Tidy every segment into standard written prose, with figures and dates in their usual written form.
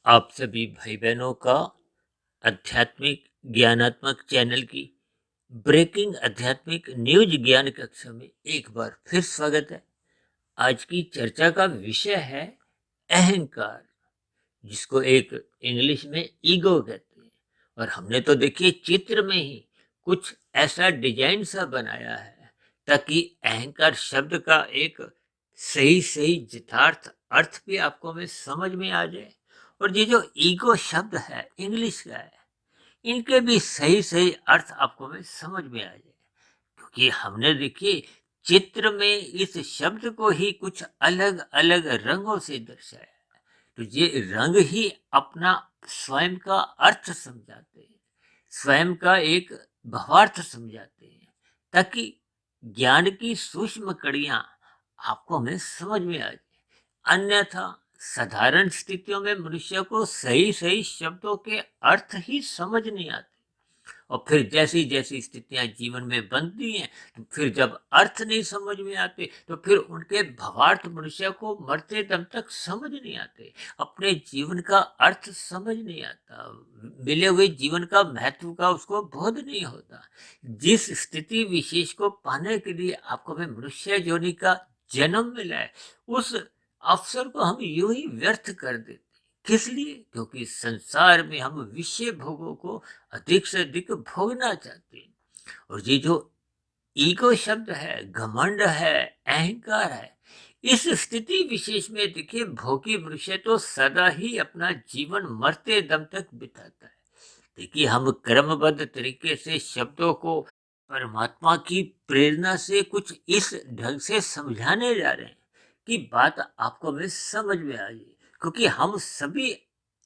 आप सभी भाई बहनों का आध्यात्मिक ज्ञानात्मक चैनल की ब्रेकिंग आध्यात्मिक न्यूज ज्ञान कक्षा में एक बार फिर स्वागत है। आज की चर्चा का विषय है अहंकार, जिसको एक इंग्लिश में ईगो कहते हैं। और हमने तो देखिए चित्र में ही कुछ ऐसा डिजाइन सा बनाया है ताकि अहंकार शब्द का एक सही सही यथार्थ अर्थ भी आपको में समझ में आ जाए। और ये जो ईगो शब्द है इंग्लिश का है, इनके भी सही सही अर्थ आपको में समझ में आ जाए। क्योंकि हमने देखिए चित्र में इस शब्द को ही कुछ अलग अलग रंगों से दर्शाया है। तो ये रंग ही अपना स्वयं का अर्थ समझाते हैं, स्वयं का एक भावार्थ समझाते हैं, ताकि ज्ञान की सूक्ष्म कड़ियां आपको हमें समझ में आ जाए। अन्यथा साधारण स्थितियों में मनुष्य को सही सही शब्दों के अर्थ ही समझ नहीं आते। और फिर जैसी जैसी स्थितियां जीवन में बनती हैं, तो फिर जब अर्थ नहीं समझ में आते तो फिर उनके भावार्थ मनुष्य को मरते दम तक समझ नहीं आते। अपने जीवन का अर्थ समझ नहीं आता, मिले हुए जीवन का महत्व का उसको बोध नहीं होता। जिस स्थिति विशेष को पाने के लिए आपको में मनुष्य योनि का जन्म मिला है, उस अवसर को हम यूं ही व्यर्थ कर देते। किस लिए? क्योंकि संसार में हम विषय भोगों को अधिक से अधिक भोगना चाहते हैं। और ये जो ईगो शब्द है, घमंड है, अहंकार है, इस स्थिति विशेष में देखिए भोगी मनुष्य तो सदा ही अपना जीवन मरते दम तक बिताता है। देखिए हम क्रमबद्ध तरीके से शब्दों को परमात्मा की प्रेरणा से कुछ इस ढंग से समझाने जा रहे हैं कि बात आपको में समझ में आ जाए। क्योंकि हम सभी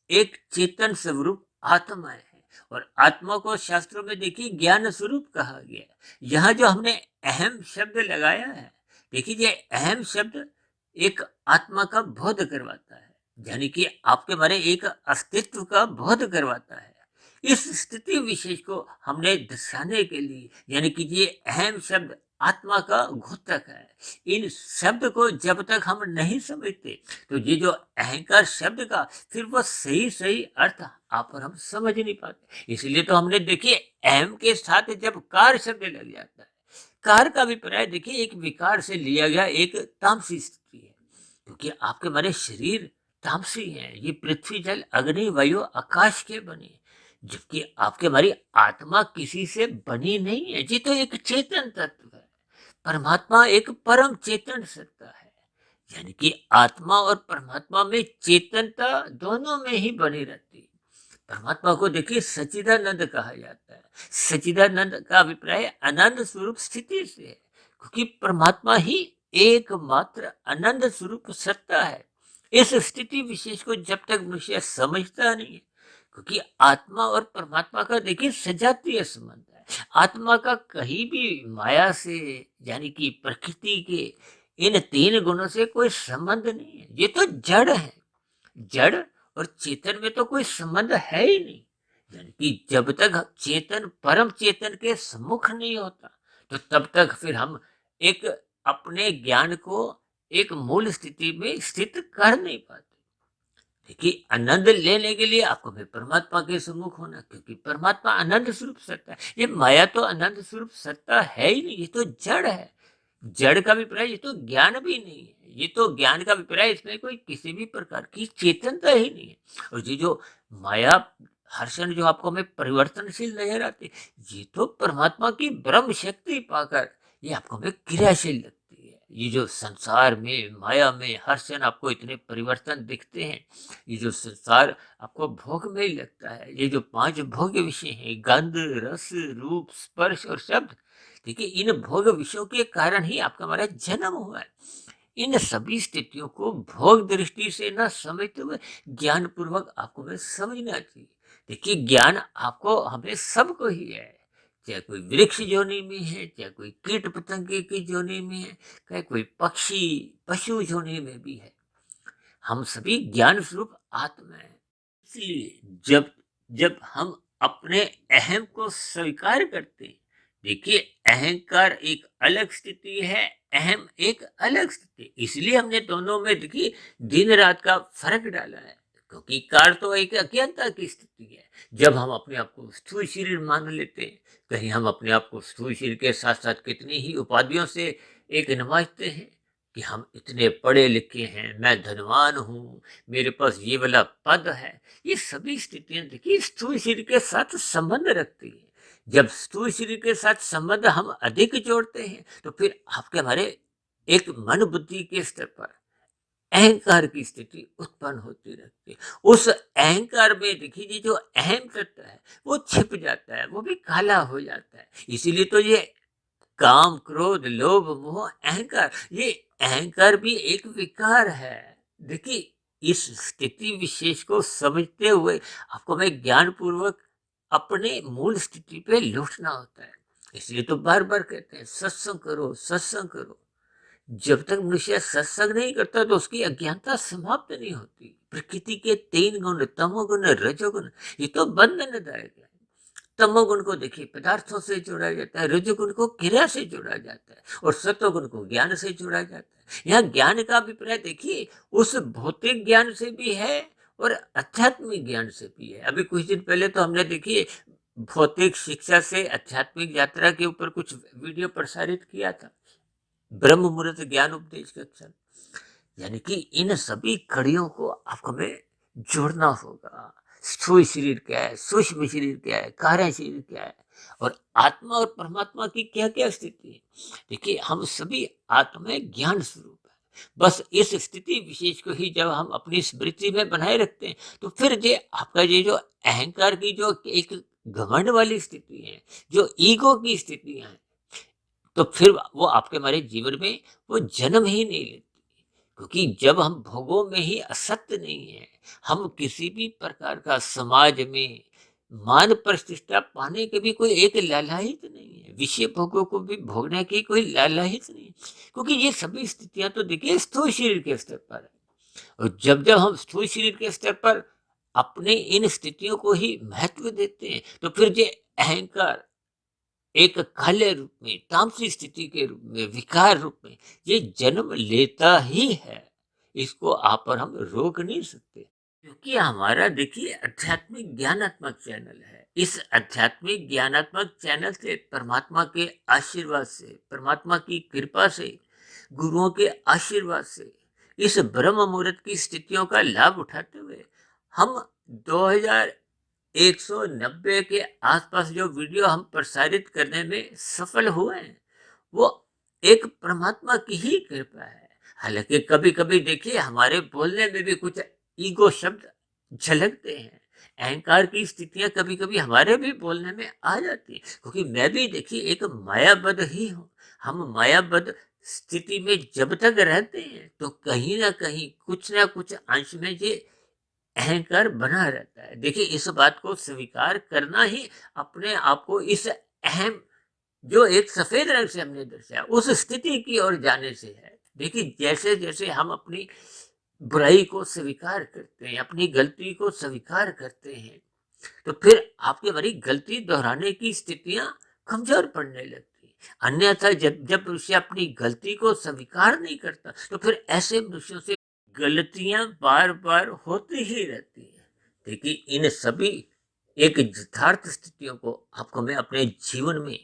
एक चेतन स्वरूप आत्मा है, और आत्मा को शास्त्रों में देखिए ज्ञान स्वरूप कहा गया है। यहाँ जो हमने अहम शब्द लगाया है, देखिए ये अहम शब्द एक आत्मा का बोध करवाता है, यानी कि आपके मारे एक अस्तित्व का बोध करवाता है। इस स्थिति विशेष को हमने दर्शाने के लिए, यानी कि ये अहम शब्द आत्मा का घोतक है। इन शब्द को जब तक हम नहीं समझते तो ये जो अहंकार शब्द का फिर वो सही सही अर्थ आप और हम समझ नहीं पाते। इसलिए तो हमने देखिए अहम के साथ जब कार शब्द लग जाता है, कार का अभिप्राय देखिए एक विकार से लिया गया एक तामसी स्थिति है। क्योंकि आपके हमारे शरीर तामसी हैं, ये पृथ्वी जल अग्नि वायु आकाश के बने, जबकि आपके हमारी आत्मा किसी से बनी नहीं है। ये तो एक चेतन तत्व है। परमात्मा एक परम चेतन सत्ता है, यानी कि आत्मा और परमात्मा में चेतनता दोनों में ही बनी रहती है। परमात्मा को देखिए सच्चिदानंद कहा जाता है। सच्चिदानंद का अभिप्राय आनंद स्वरूप स्थिति से है, क्योंकि परमात्मा ही एकमात्र आनंद स्वरूप सत्ता है। इस स्थिति विशेष को जब तक मनुष्य समझता नहीं है, क्योंकि आत्मा और परमात्मा का देखिए सजातीय संबंध है। आत्मा का कहीं भी माया से, यानी कि प्रकृति के इन तीन गुणों से कोई संबंध नहीं है। ये तो जड़ है। जड़ और चेतन में तो कोई संबंध है ही नहीं। यानी कि जब तक चेतन परम चेतन के सम्मुख नहीं होता, तो तब तक फिर हम एक अपने ज्ञान को एक मूल स्थिति में स्थित कर नहीं पाते। देखिए आनंद लेने के लिए आपको फिर परमात्मा के सम्मुख होना, क्योंकि परमात्मा आनंद स्वरूप सत्ता है। ये माया तो आनंद स्वरूप सत्ता है ही नहीं, ये तो जड़ है। जड़ का अभिप्राय ये तो ज्ञान भी नहीं है। ये तो ज्ञान का अभिप्राय, इसमें कोई किसी भी प्रकार की चेतनता ही नहीं है। और ये जो माया हर्षण जो आपको हमें परिवर्तनशील नजर आती, ये तो परमात्मा की ब्रह्म शक्ति पाकर ये आपको हमें क्रियाशील लगती है। ये जो संसार में माया में हर्षण आपको इतने परिवर्तन दिखते हैं, ये जो संसार आपको भोग में ही लगता है, ये जो पांच भोग विषय हैं, गंध रस रूप स्पर्श और शब्द, देखिए इन भोग विषयों के कारण ही आपका हमारा जन्म हुआ है। इन सभी स्थितियों को भोग दृष्टि से न समझते हुए ज्ञान पूर्वक आपको हमें समझना चाहिए। देखिए ज्ञान आपको हमें सबको ही है, चाहे कोई वृक्ष जोनि में है, चाहे कोई कीट पतंगे की जोनि में है, चाहे कोई पक्षी पशु जोनि में भी है। हम सभी ज्ञान स्वरूप आत्मा है। इसलिए जब जब हम अपने अहम को स्वीकार करते हैं, देखिए अहंकार एक अलग स्थिति है, अहम एक अलग स्थिति। इसलिए हमने दोनों में देखिए दिन रात का फर्क डाला है। क्योंकि कार तो एक अज्ञानता की स्थिति है। जब हम अपने आप को स्थूल शरीर मान लेते हैं, कहीं हम अपने आप को स्थूल शरीर के साथ साथ कितनी ही उपाधियों से एक नवाजते हैं कि हम इतने पढ़े लिखे हैं, मैं धनवान हूँ, मेरे पास ये वाला पद है। ये सभी स्थितियां देखिए स्थूल शरीर के साथ संबंध रखती है। जब स्थूल शरीर के साथ संबंध हम अधिक जोड़ते हैं तो फिर आपके हमारे एक मन बुद्धि के स्तर पर अहंकार की स्थिति उत्पन्न होती रहती है। उस अहंकार में देखिए जो अहम तत्व है वो छिप जाता है, वो भी काला हो जाता है। इसीलिए तो ये काम, क्रोध, लोभ, मोह, अहंकार, ये अहंकार भी एक विकार है। देखिए इस स्थिति विशेष को समझते हुए आपको मैं ज्ञान पूर्वक अपने मूल स्थिति पे लौटना होता है। इसलिए तो बार बार कहते हैं सत्संग करो, सत्संग करो। जब तक मनुष्य सत्संग नहीं करता तो उसकी अज्ञानता समाप्त नहीं होती। प्रकृति के 3 गुण, तमोगुण, रजोगुण, ये तो बंधनदायक है। तमोगुण को देखिए पदार्थों से जोड़ा जाता है, रजोगुण को क्रिया से जोड़ा जाता है और सत्वगुण को ज्ञान से जोड़ा जाता है। यहाँ ज्ञान का अभिप्राय देखिए उस भौतिक ज्ञान से भी है और आध्यात्मिक ज्ञान से भी है। अभी कुछ दिन पहले तो हमने देखिए भौतिक शिक्षा से आध्यात्मिक यात्रा के ऊपर कुछ वीडियो प्रसारित किया था, ब्रह्म मुहूर्त ज्ञान उपदेश कक्षा। यानी कि इन सभी कड़ियों को आपको हमें जोड़ना होगा। स्थूल शरीर क्या है, सूक्ष्म शरीर क्या है, कार्य शरीर क्या है और आत्मा और परमात्मा की क्या क्या स्थिति है। देखिए हम सभी आत्मा ज्ञान स्वरूप है। बस इस स्थिति विशेष को ही जब हम अपनी स्मृति में बनाए रखते हैं तो फिर ये आपका ये जो अहंकार की जो एक घमंड वाली स्थिति है, जो ईगो की स्थितियां हैं, तो फिर वो आपके हमारे जीवन में वो जन्म ही नहीं लेती। क्योंकि जब हम भोगों में ही असत्य नहीं है, हम किसी भी प्रकार का समाज में मान प्रतिष्ठा पाने के भी कोई एक लालायित नहीं है, विषय भोगों को भी भोगने की कोई लालायित नहीं है। क्योंकि ये सभी स्थितियां तो देखिए स्थूल शरीर के स्तर पर है और जब जब हम स्थूल शरीर के स्तर पर अपने इन स्थितियों को ही महत्व देते हैं तो फिर ये अहंकार एक काले रूप में, तामसी स्थिति के रूप में, विकार रूप में ये जन्म लेता ही है। इसको आप और हम रोक नहीं सकते क्योंकि हमारा देखिए आध्यात्मिक ज्ञानात्मक चैनल है। इस आध्यात्मिक ज्ञानात्मक चैनल से परमात्मा के आशीर्वाद से, परमात्मा की कृपा से, गुरुओं के आशीर्वाद से इस ब्रह्म मुहूर्त की स्थितियों का लाभ उठाते हुए हम 2190 के आसपास जो वीडियो हम प्रसारित करने में सफल हुए हैं वो एक परमात्मा की ही कृपा है। हालांकि कभी कभी देखिए हमारे बोलने में भी कुछ ईगो शब्द झलकते हैं, अहंकार की स्थितियां कभी कभी हमारे भी बोलने में आ जाती है। क्योंकि मैं भी देखिए एक मायाबद्ध ही हूँ। हम मायाबद्ध स्थिति में जब तक रहते हैं तो कहीं ना कहीं कुछ ना कुछ अंश में ये अहंकार बना रहता है। देखिए इस बात को स्वीकार करना ही अपने आप को इस अहम जो एक सफेद रंग से हमने दर्शाया उस स्थिति की ओर जाने से है। देखिए जैसे जैसे हम अपनी बुराई को स्वीकार करते हैं, अपनी गलती को स्वीकार करते हैं तो फिर आपकी बड़ी गलती दोहराने की स्थितियां कमजोर पड़ने लगती हैं। अन्यथा जब जब मनुष्य अपनी गलती को स्वीकार नहीं करता तो फिर ऐसे मनुष्यों से गलतियां बार बार होती ही रहती है। देखिए इन सभी एक यथार्थ स्थितियों को आपको मैं अपने जीवन में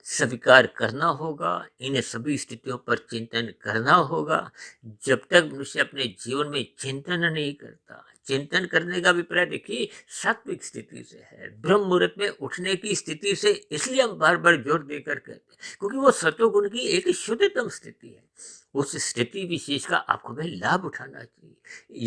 स्वीकार करना होगा, इन सभी स्थितियों पर चिंतन करना होगा। जब तक मनुष्य अपने जीवन में चिंतन नहीं करता, चिंतन करने का अभिप्राय देखिए सात्विक स्थिति से है, ब्रह्म मुहूर्त में उठने की स्थिति से। इसलिए हम बार बार जोर देकर कहते हैं क्योंकि वो सत्वगुण की एक शुद्धतम स्थिति है। उस स्थिति विशेष का आपको में लाभ उठाना चाहिए।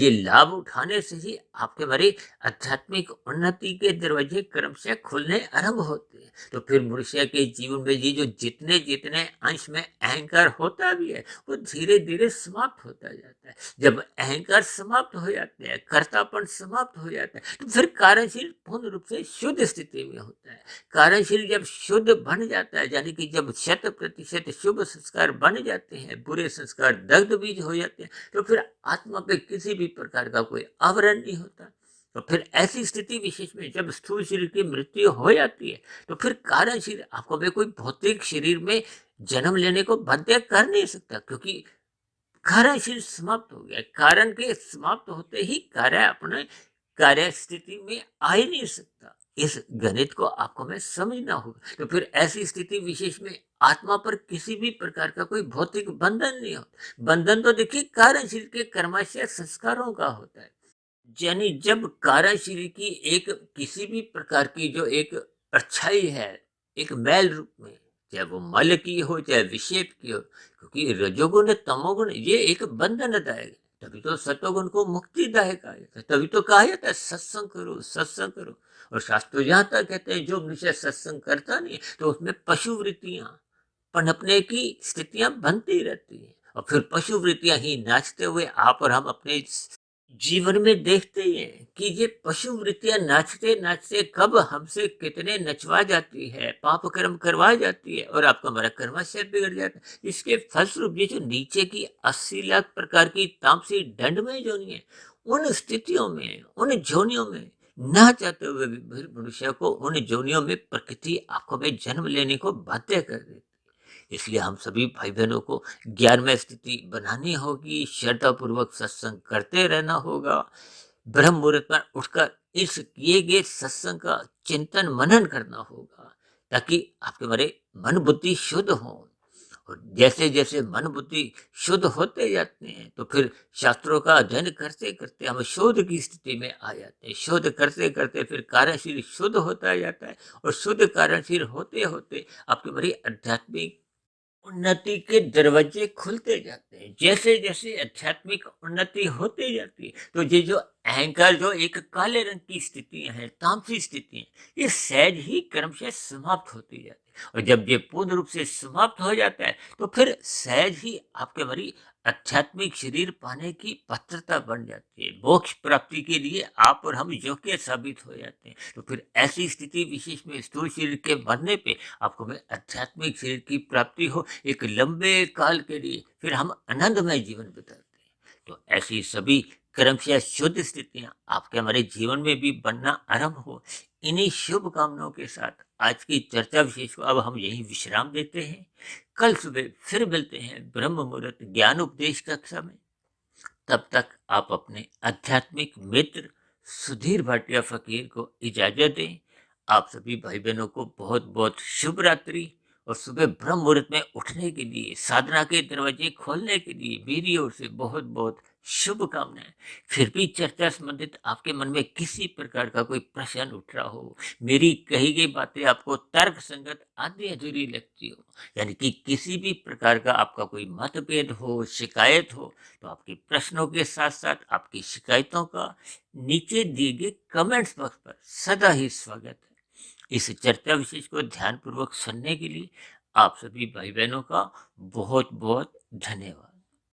ये लाभ उठाने से ही आपके हमारे आध्यात्मिक उन्नति के दरवाजे क्रमशः खुलने आरंभ होते हैं। तो फिर मनुष्य के जीवन में ये जो जितने जितने अंश में अहंकार होता भी है वो धीरे धीरे समाप्त होता जाता है। जब अहंकार समाप्त हो जाते हैं, कर्तापन समाप्त हो जाता है तो फिर कार्यशील पूर्ण रूप से शुद्ध स्थिति में होता है। कार्यशील जब शुद्ध बन जाता है यानी कि जब 100% शुभ संस्कार बन जाते हैं, बुरे संस्कार दग्ध बीज हो जाते हैं तो फिर आत्मा पे किसी भी प्रकार का कोई आवरण नहीं होता। तो फिर ऐसी स्थिति विशेष में जब स्थूल शरीर की मृत्यु हो जाती है तो फिर कारण शरीर आपको भी कोई भौतिक शरीर में जन्म लेने को बाध्य कर नहीं सकता क्योंकि कारण शरीर समाप्त हो गया। कारण के समाप्त होते ही कार्य अपने कार्य स्थिति में आ ही नहीं सकता। इस गणित को आपको में समझना होगा। तो फिर ऐसी स्थिति विशेष में आत्मा पर किसी भी प्रकार का कोई भौतिक बंधन नहीं होता। बंधन तो देखिए कार्यशील के कर्माशय संस्कारों का होता है। यानी जब कार्यशील की एक किसी भी प्रकार की जो एक परछाई है, एक मैल रूप में, चाहे वो मल की हो चाहे विक्षेप की हो, क्योंकि रजोगुण तमोगुण ये एक बंधनदायक है। तभी तो सतोगुण को मुक्तिदायक कहा जाता है। तभी तो कहा जाता है सत्संग करो, सत्संग करो। और शास्त्र यहाँ तक कहते हैं जो मनुष्य सत्संग करता नहीं तो उसमें पशु वृत्तियां पनपने की स्थितियां बनती रहती हैं। और फिर पशु वृत्तियां ही नाचते हुए आप और हम अपने जीवन में देखते ही हैं कि ये पशु वृत्तियां नाचते नाचते कब हमसे कितने नचवा जाती है, पाप कर्म करवा जाती है और आपका हमारा कर्माशय बिगड़ जाता है। इसके फलस्वरूप ये जो नीचे की 80 लाख प्रकार की तामसी दंडमय जोनि है, उन स्थितियों में, उन जोनियों में ना चाहते हुए भी मनुष्य को उन जोनियों में प्रकृति आपको में जन्म लेने को बाध्य कर देती है। इसलिए हम सभी भाई बहनों को ज्ञानमय स्थिति बनानी होगी, श्रद्धा पूर्वक सत्संग करते रहना होगा, ब्रह्म मुहूर्त पर उठकर इस किए गए सत्संग का चिंतन मनन करना होगा, ताकि आपके हमारे मन बुद्धि शुद्ध हो। और जैसे जैसे मन बुद्धि शुद्ध होते जाते हैं तो फिर शास्त्रों का अध्ययन करते करते हम शोध की स्थिति में आ जाते हैं। शोध करते करते फिर कार्यशील शुद्ध होता जाता है और शुद्ध कार्यशील होते होते आपकी बड़ी आध्यात्मिक उन्नति के दरवाजे खुलते जाते हैं। जैसे जैसे आध्यात्मिक उन्नति होती जाती है तो ये जो अहंकार, जो एक काले रंग की स्थितियां हैं, तामसी स्थितियां, ये सहज ही क्रमशः समाप्त होती जाती है। और जब ये पूर्ण रूप से समाप्त हो जाता है तो फिर सहज ही आपके हमारी आध्यात्मिक शरीर पाने की पात्रता बन जाती है। मोक्ष प्राप्ति के लिए आप और हम योग्य साबित हो जाते हैं। तो फिर ऐसी स्थिति विशेष में स्थूल शरीर के मरने पे आपको में आध्यात्मिक शरीर की प्राप्ति हो, एक लंबे काल के लिए फिर हम आनंदमय जीवन बिताते हैं। तो ऐसी सभी क्रमशः शुद्ध स्थितियां आपके हमारे जीवन में भी बनना आरंभ हो। इन्हीं शुभ कामनाओं के साथ आज की चर्चा विशेष को अब हम यही विश्राम देते हैं। कल सुबह फिर मिलते हैं ब्रह्म मुहूर्त ज्ञान उपदेश कक्षा में। तब तक आप अपने आध्यात्मिक मित्र सुधीर भाटिया फकीर को इजाजत दें। आप सभी भाई बहनों को बहुत बहुत शुभ रात्रि। और सुबह ब्रह्म मुहूर्त में उठने के लिए, साधना के दरवाजे खोलने के लिए मेरी ओर से बहुत बहुत शुभकामनाएं। फिर भी चर्चा संबंधित आपके मन में किसी प्रकार का कोई प्रश्न उठ रहा हो, मेरी कही गई बातें आपको तर्क संगत आधी अधूरी लगती हो, यानी कि किसी भी प्रकार का आपका कोई मतभेद हो, शिकायत हो, तो आपके प्रश्नों के साथ साथ आपकी शिकायतों का नीचे दिए गए कमेंट्स बॉक्स पर सदा ही स्वागत है। इस चर्चा विशेष को ध्यानपूर्वक सुनने के लिए आप सभी भाई बहनों का बहुत बहुत धन्यवाद।